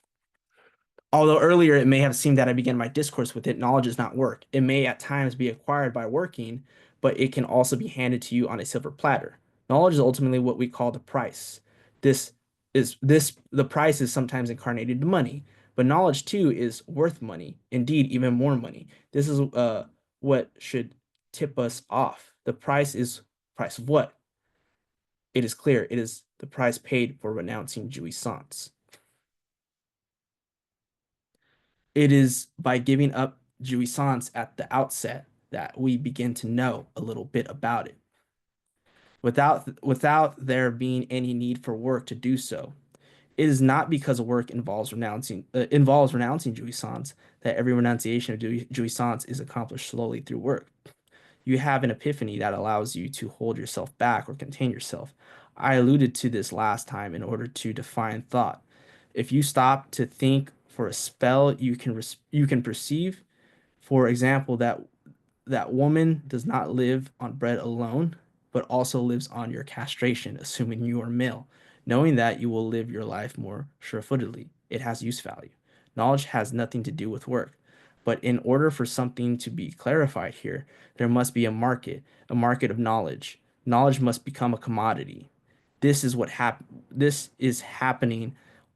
Although earlier it may have seemed that I began my discourse with it, knowledge is not work. It may at times be acquired by working, but it can also be handed to you on a silver platter. Knowledge is ultimately what we call the price. The price is sometimes incarnated in money, but knowledge too is worth money, indeed even more money. This is what should tip us off. The price is price of what? It is clear. It is the price paid for renouncing jouissance. It is by giving up jouissance at the outset that we begin to know a little bit about it, without there being any need for work to do so. It is not because work involves renouncing jouissance that every renunciation of jouissance is accomplished slowly through work. You have an epiphany that allows you to hold yourself back or contain yourself. I alluded to this last time in order to define thought. If you stop to think for a spell, you can perceive, for example, that woman does not live on bread alone, but also lives on your castration, assuming you are male. Knowing that, you will live your life more sure-footedly. It has use value. Knowledge has nothing to do with work. But in order for something to be clarified here, there must be a market of knowledge. Knowledge must become a commodity. This is happening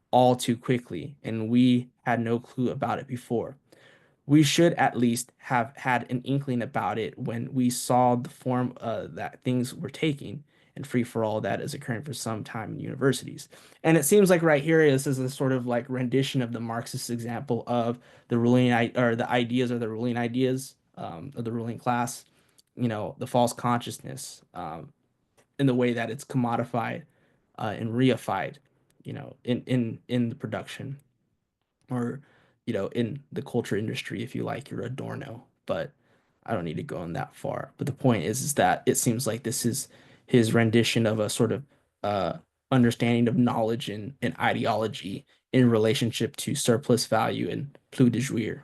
all too quickly, and we had no clue about it before. We should at least have had an inkling about it when we saw the form that things were taking and free for all that is occurring for some time in universities. And it seems like right here, this is a sort of like rendition of the Marxist example of the or the ideas or the ruling ideas of the ruling class, the false consciousness in the way that it's commodified and reified, in the production or in the culture industry if you like your Adorno, but I don't need to go in that far. But the point is that it seems like this is his rendition of a sort of uh understanding of knowledge and ideology in relationship to surplus value and plus de jouir.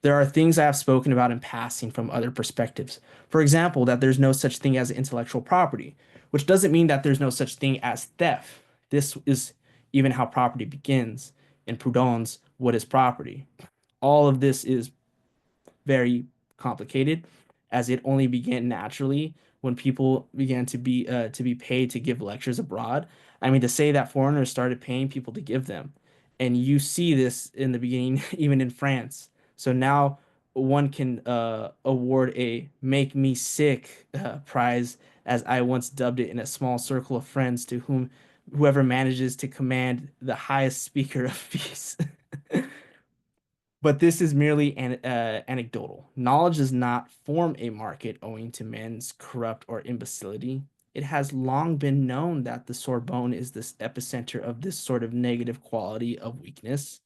There are things I have spoken about in passing from other perspectives. For example, that there's no such thing as intellectual property, which doesn't mean that there's no such thing as theft. This is even how property begins. In Proudhon's What is Property? All of this is very complicated, as it only began naturally when people began to be paid to give lectures abroad. I mean, to say that foreigners started paying people to give them, and you see this in the beginning, even in France. So now one can award a "Make Me Sick" prize, as I once dubbed it, in a small circle of friends to whom whoever manages to command the highest speaker of peace. But this is merely anecdotal. Knowledge does not form a market owing to men's corrupt or imbecility. It has long been known that the Sorbonne is this epicenter of this sort of negative quality of weakness.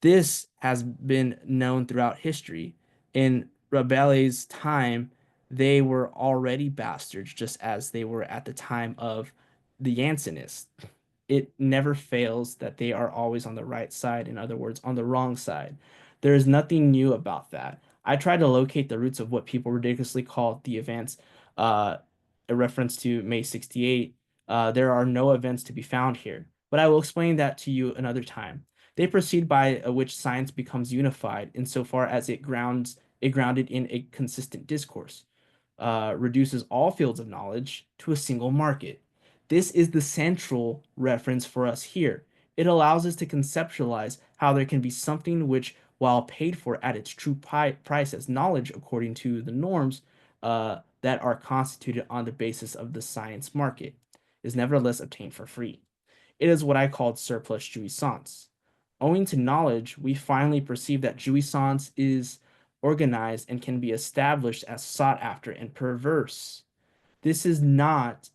This has been known throughout history. In Rabelais' time, they were already bastards, just as they were at the time of the Jansenists. It never fails that they are always on the right side, in other words, on the wrong side. There is nothing new about that. I tried to locate the roots of what people ridiculously call the events, uh, a reference to May 68. There are no events to be found here, but I will explain that to you another time. They proceed by which science becomes unified insofar as it grounded in a consistent discourse, reduces all fields of knowledge to a single market. This is the central reference for us here. It allows us to conceptualize how there can be something which, while paid for at its true price as knowledge according to the norms that are constituted on the basis of the science market, is nevertheless obtained for free. It is what I called surplus jouissance. Owing to knowledge, we finally perceive that jouissance is organized and can be established as sought after and perverse. This is not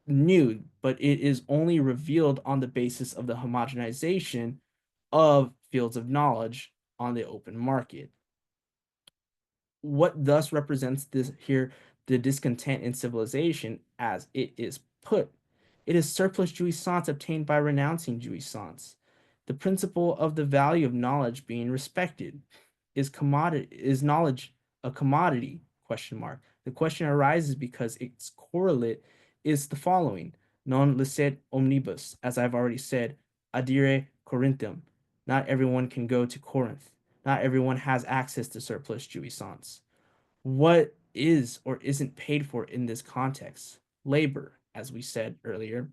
new, but it is only revealed on the basis of the homogenization of fields of knowledge on the open market. What thus represents this here the discontent in civilization as it is put? It is surplus jouissance obtained by renouncing jouissance. The principle of the value of knowledge being respected. Is knowledge a commodity? Question mark. The question arises because its correlate is the following: non licet omnibus, as I've already said, adire Corinthum. Not everyone can go to Corinth. Not everyone has access to surplus jouissance. What is or isn't paid for in this context? Labor, as we said earlier.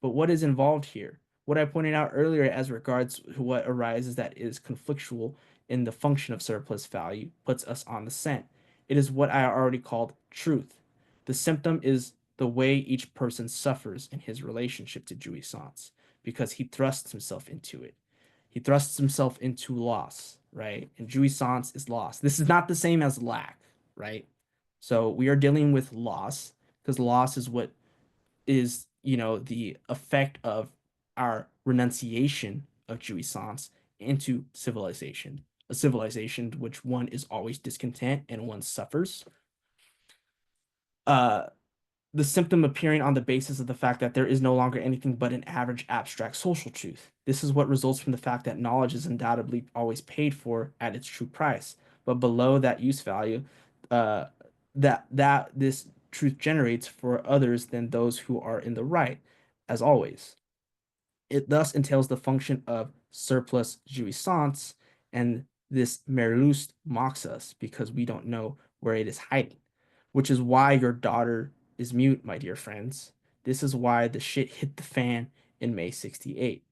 But what is involved here? What I pointed out earlier as regards what arises that is conflictual in the function of surplus value puts us on the scent. It is what I already called truth. The symptom is the way each person suffers in his relationship to jouissance because he thrusts himself into it. He thrusts himself into loss, right? And jouissance is loss. This is not the same as lack, right? So we are dealing with loss because loss is what is, the effect of our renunciation of jouissance into civilization. A civilization which one is always discontent and one suffers. Uh, the symptom appearing on the basis of the fact that there is no longer anything but an average abstract social truth. This is what results from the fact that knowledge is undoubtedly always paid for at its true price, but below that use value, uh, that this truth generates for others than those who are in the right, as always. It thus entails the function of surplus jouissance, and this merlust mocks us because we don't know where it is hiding, which is why your daughter is mute, my dear friends. This is why the shit hit the fan in May 68.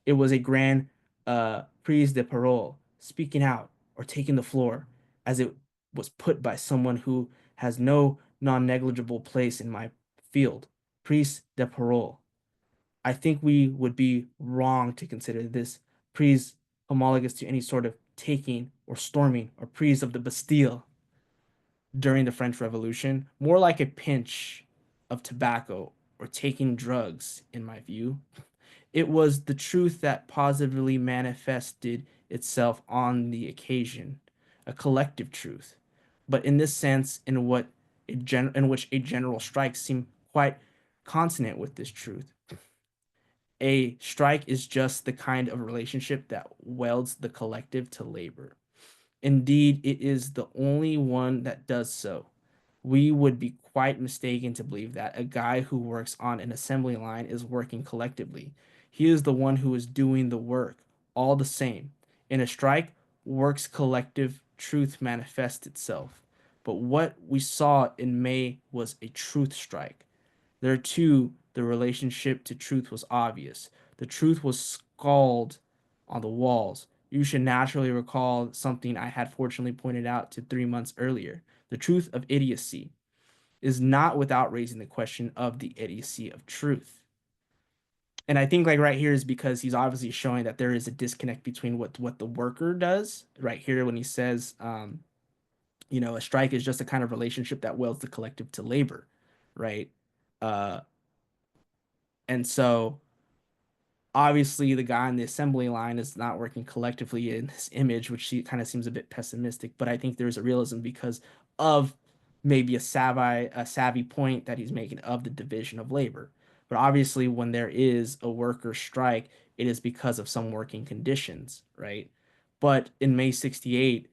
It was a grand prise de parole, speaking out or taking the floor, as it was put by someone who has no non negligible place in my field. Prise de parole. I think we would be wrong to consider this prise homologous to any sort of taking or storming or prise of the Bastille during the French Revolution, more like a pinch of tobacco or taking drugs, in my view. It was the truth that positively manifested itself on the occasion, a collective truth. But in this sense, in which a general strike seemed quite consonant with this truth. A strike is just the kind of relationship that welds the collective to labor. Indeed, it is the only one that does so. We would be quite mistaken to believe that a guy who works on an assembly line is working collectively. He is the one who is doing the work, all the same. In a strike, work's collective truth manifests itself. But what we saw in May was a truth strike. There too, the relationship to truth was obvious. The truth was scrawled on the walls. You should naturally recall something I had fortunately pointed out to 3 months earlier. The truth of idiocy is not without raising the question of the idiocy of truth. And I think like right here is because he's obviously showing that there is a disconnect between what the worker does right here when he says, a strike is just a kind of relationship that welds the collective to labor, right? Uh, and so obviously the guy on the assembly line is not working collectively in this image, which she kind of seems a bit pessimistic. But I think there's a realism because of maybe a savvy point that he's making of the division of labor. But obviously, when there is a worker strike, it is because of some working conditions, right? But in May 68,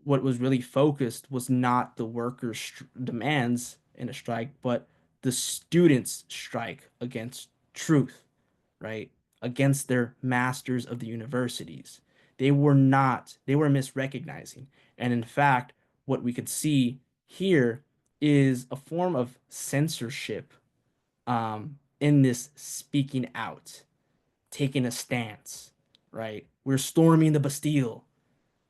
what was really focused was not the workers' demands in a strike, but the students' strike against truth, right? Against their masters of the universities. They were misrecognizing. And in fact, what we could see here is a form of censorship in this speaking out, taking a stance, right? We're storming the Bastille,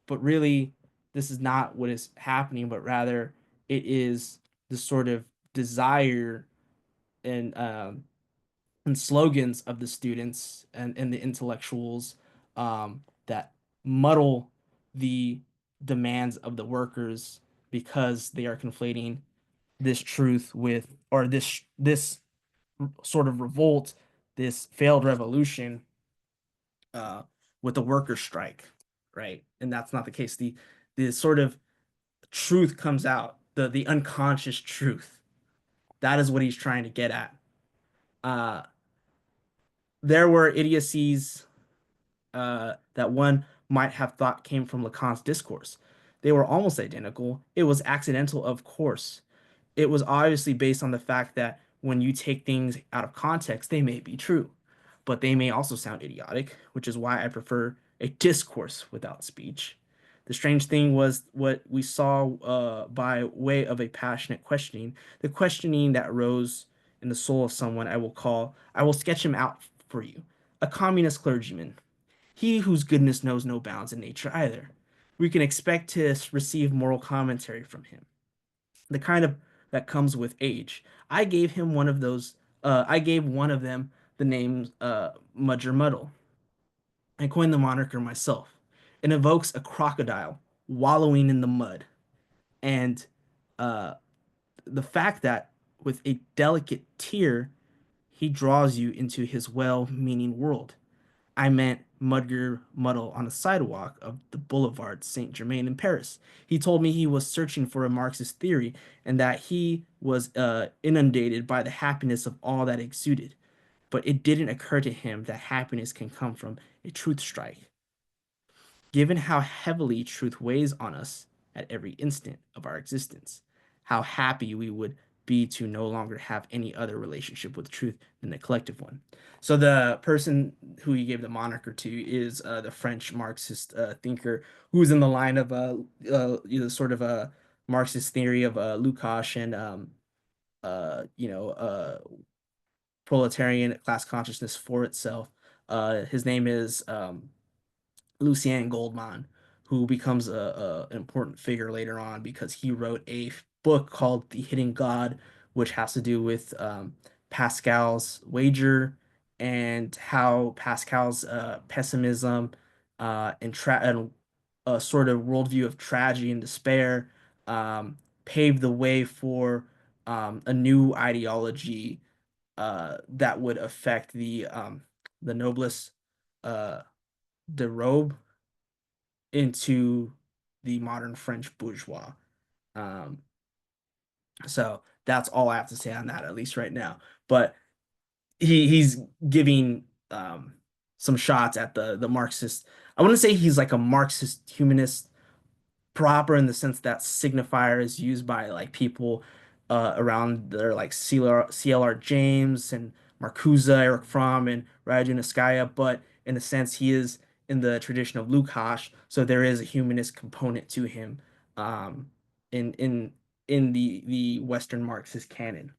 but really, this is not what is happening, but rather it is the sort of desire and and slogans of the students and the intellectuals that muddle the demands of the workers because they are conflating this truth with or this sort of revolt, this failed revolution uh, with the worker strike, right? And that's not the case. The sort of truth comes out, the unconscious truth. That is what he's trying to get at. Uh, there were idiocies that one might have thought came from Lacan's discourse. They were almost identical. It was accidental, of course. It was obviously based on the fact that when you take things out of context, they may be true, but they may also sound idiotic, which is why I prefer a discourse without speech. The strange thing was what we saw by way of a passionate questioning, the questioning that rose in the soul of someone I will sketch him out for you, a communist clergyman, he whose goodness knows no bounds in nature either. We can expect to receive moral commentary from him, the kind of that comes with age. I gave him one of those. I gave one of them the name Mudger Muddle. I coined the moniker myself. It evokes a crocodile wallowing in the mud, and uh, the fact that with a delicate tear he draws you into his well-meaning world. I meant Mudger Muddle on the sidewalk of the Boulevard Saint Germain in Paris. He told me he was searching for a Marxist theory and that he was inundated by the happiness of all that exuded. But it didn't occur to him that happiness can come from a truth strike. Given how heavily truth weighs on us at every instant of our existence, how happy we would be to no longer have any other relationship with truth than the collective one. So the person who he gave the moniker to is the French Marxist thinker who's in the line of sort of a Marxist theory of Lukács and proletarian class consciousness for itself. His name is Lucien Goldman, who becomes an important figure later on because he wrote a book called The Hidden God, which has to do with Pascal's wager and how Pascal's pessimism and a sort of worldview of tragedy and despair paved the way for a new ideology that would affect the noblesse uh, de robe into the modern French bourgeois. Um, so that's all I have to say on that, at least right now. But he's giving some shots at the Marxist. I wouldn't say he's like a Marxist humanist proper in the sense that signifier is used by like people around there like CLR James and Marcuse, Eric Fromm, and Rajunaskaya, but in a sense he is in the tradition of Lukács, so there is a humanist component to him um, in the Western Marxist canon.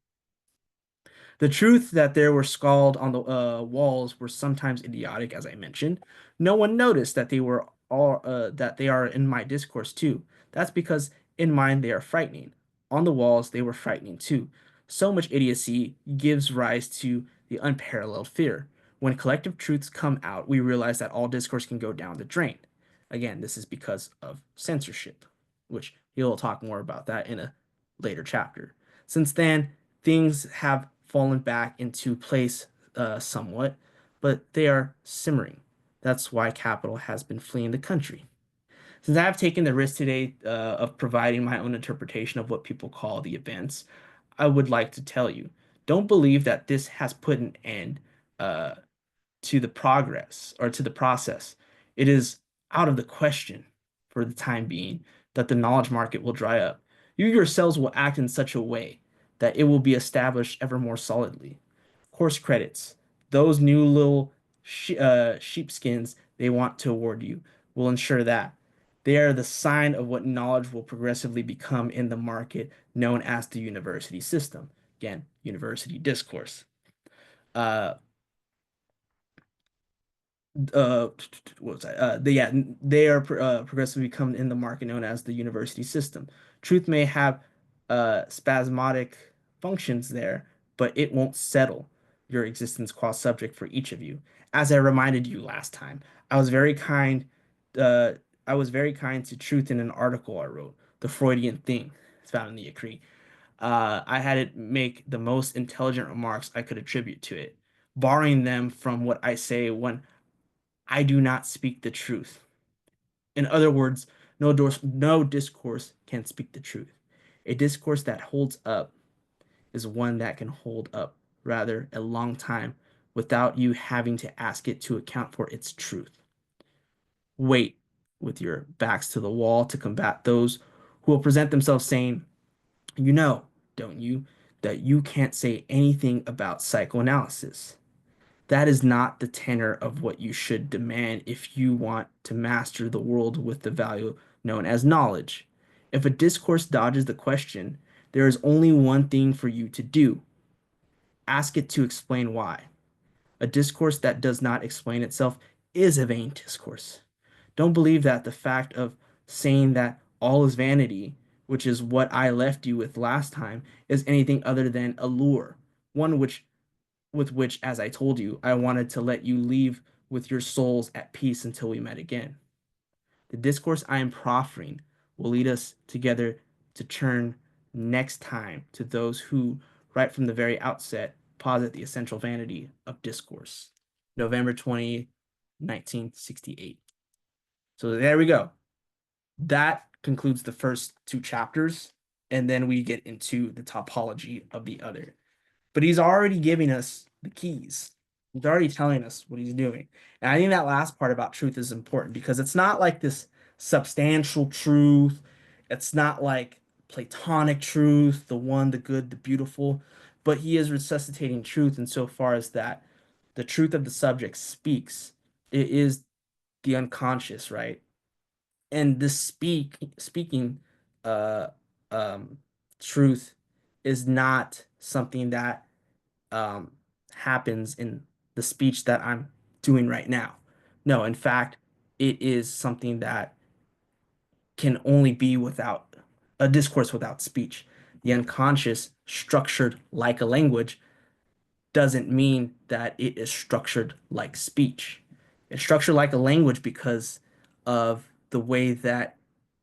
The truth that there were scrawled on the walls were sometimes idiotic, as I mentioned. No one noticed that they are in my discourse too. That's because in mine they are frightening. On the walls they were frightening too. So much idiocy gives rise to the unparalleled fear. When collective truths come out, we realize that all discourse can go down the drain. Again, this is because of censorship, which he'll talk more about that in a later chapter. Since then, things have fallen back into place somewhat, but they are simmering. That's why capital has been fleeing the country. Since I have taken the risk today of providing my own interpretation of what people call the events, I would like to tell you, don't believe that this has put an end uh, to the progress or to the process. It is out of the question for the time being that the knowledge market will dry up. You yourselves will act in such a way that it will be established ever more solidly. Course credits, those new little sheepskins they want to award you, will ensure that. They are the sign of what knowledge will progressively become in the market known as the university system. Again, university discourse. Uh, what was that? They are progressively becoming in the market known as the university system. Truth may have spasmodic functions there, but it won't settle your existence qua subject for each of you. As I reminded you last time, I was very kind. Uh, I was very kind to truth in an article I wrote, "The Freudian Thing." It's found in the Acree. I had it make the most intelligent remarks I could attribute to it, borrowing them from what I say when I do not speak the truth. In other words, no discourse can speak the truth. A discourse that holds up is one that can hold up, rather, a long time without you having to ask it to account for its truth. Wait with your backs to the wall to combat those who will present themselves saying, you know, don't you, that you can't say anything about psychoanalysis. That is not the tenor of what you should demand if you want to master the world with the value known as knowledge. If a discourse dodges the question, there is only one thing for you to do. Ask it to explain why. A discourse that does not explain itself is a vain discourse. Don't believe that the fact of saying that all is vanity, which is what I left you with last time, is anything other than a lure, one which, as I told you, I wanted to let you leave with your souls at peace until we met again. The discourse I am proffering will lead us together to turn next time to those who, right from the very outset, posit the essential vanity of discourse. November 20, 1968. So there we go. That concludes the first two chapters, and then we get into the topology of the other. But he's already giving us the keys. He's already telling us what he's doing. And I think that last part about truth is important because it's not like this substantial truth. It's not like Platonic truth, the one, the good, the beautiful. But he is resuscitating truth insofar as that the truth of the subject speaks. It is the unconscious, right? And this speaking uh um truth is not something that um, happens in the speech that I'm doing right now. No, in fact, it is something that can only be without a discourse without speech. The unconscious, structured like a language, doesn't mean that it is structured like speech. It's structured like a language because of the way that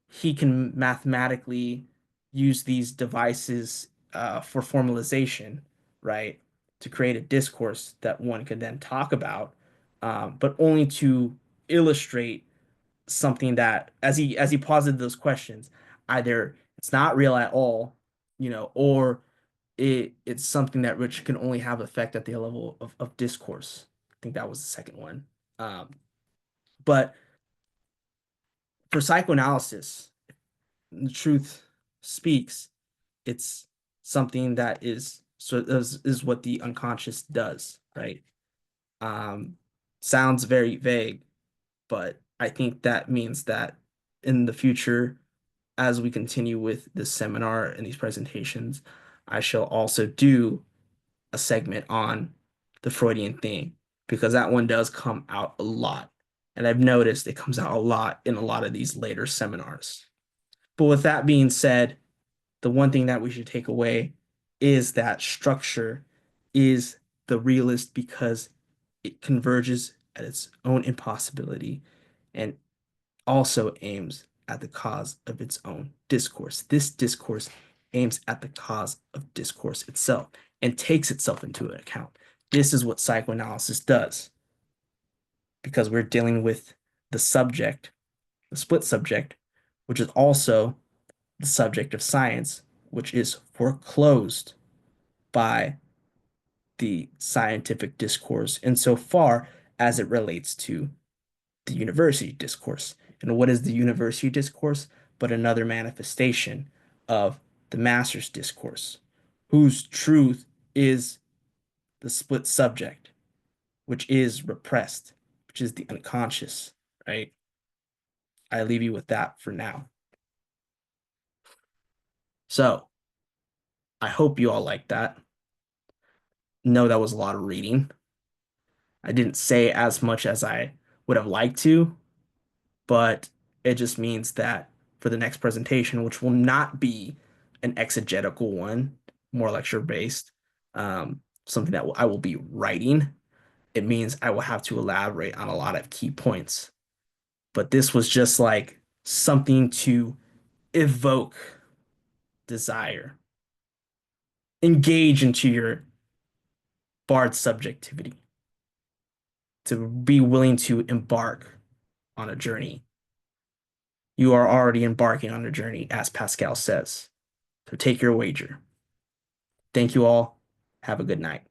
he can mathematically use these devices for formalization, right? To create a discourse that one can then talk about, but only to illustrate something that, as he posited those questions, either it's not real at all, or it's something that which can only have effect at the level of discourse. I think that was the second one. But for psychoanalysis, the truth speaks. It's something that is what the unconscious does, right? Um, Sounds very vague, but I think that means that in the future, as we continue with this seminar and these presentations, I shall also do a segment on the Freudian thing because that one does come out a lot. And I've noticed it comes out a lot in a lot of these later seminars. But with that being said, the one thing that we should take away is that structure is the realist because it converges at its own impossibility and also aims at the cause of its own discourse. This discourse aims at the cause of discourse itself and takes itself into account. This is what psychoanalysis does because we're dealing with the subject, the split subject, which is also the subject of science, which is foreclosed by the scientific discourse insofar as it relates to the university discourse. And what is the university discourse but another manifestation of the master's discourse, whose truth is the split subject, which is repressed, which is the unconscious, right? I leave you with that for now. So I hope you all like that. No, that was a lot of reading. I didn't say as much as I would have liked to, but it just means that for the next presentation, which will not be an exegetical one, more lecture based, something that I will be writing, it means I will have to elaborate on a lot of key points. But this was just like something to evoke desire, engage into your bard subjectivity, to be willing to embark on a journey. You are already embarking on a journey, as Pascal says. So take your wager. Thank you all. Have a good night.